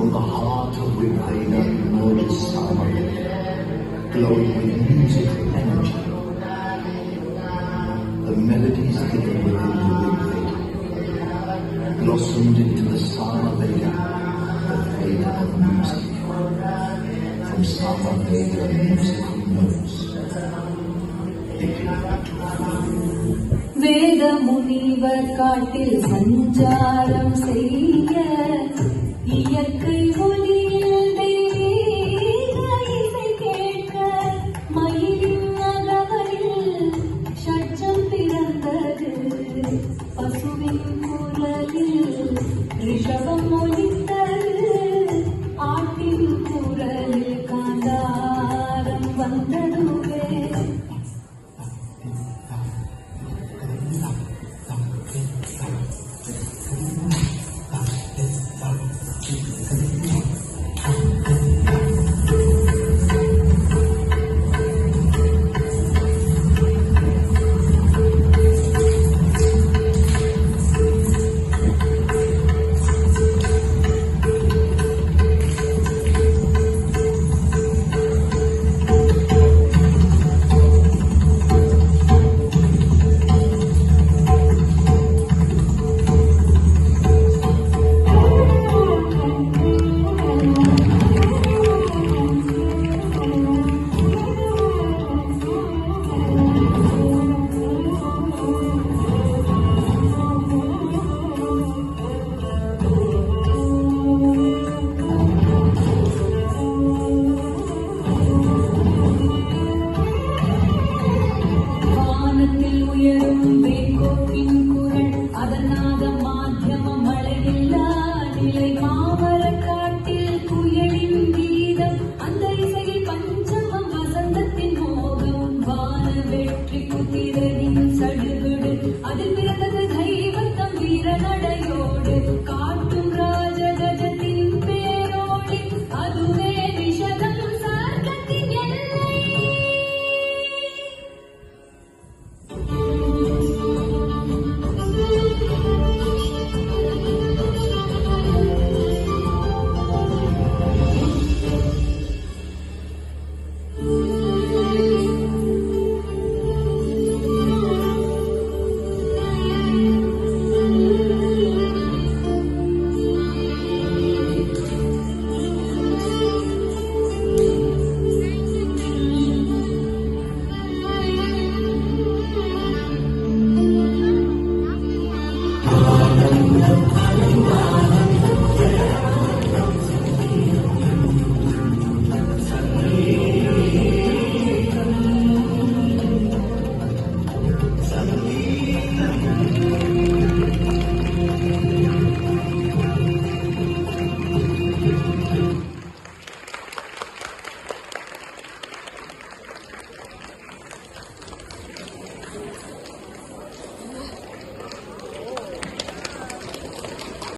From the heart of Rigveda emerges Samaveda, glowing with musical energy. The melodies hidden within the Rigveda blossomed into the Samaveda, the Veda of music. From Samaveda musical notes begin to flow. வேத முனிவர் காட்டில் சஞ்சாரம் செய்ய இயற்கை ஒளியில் தெய்வீக இசை கேட்க மயிலின் நகவரில் ஷட்ஜம் பிறந்தது. பசுவின் குரலில் ரிஷபம் ஒலித்தது. ஆட்டின் குரலில் காந்தாரம் வந்ததுவே.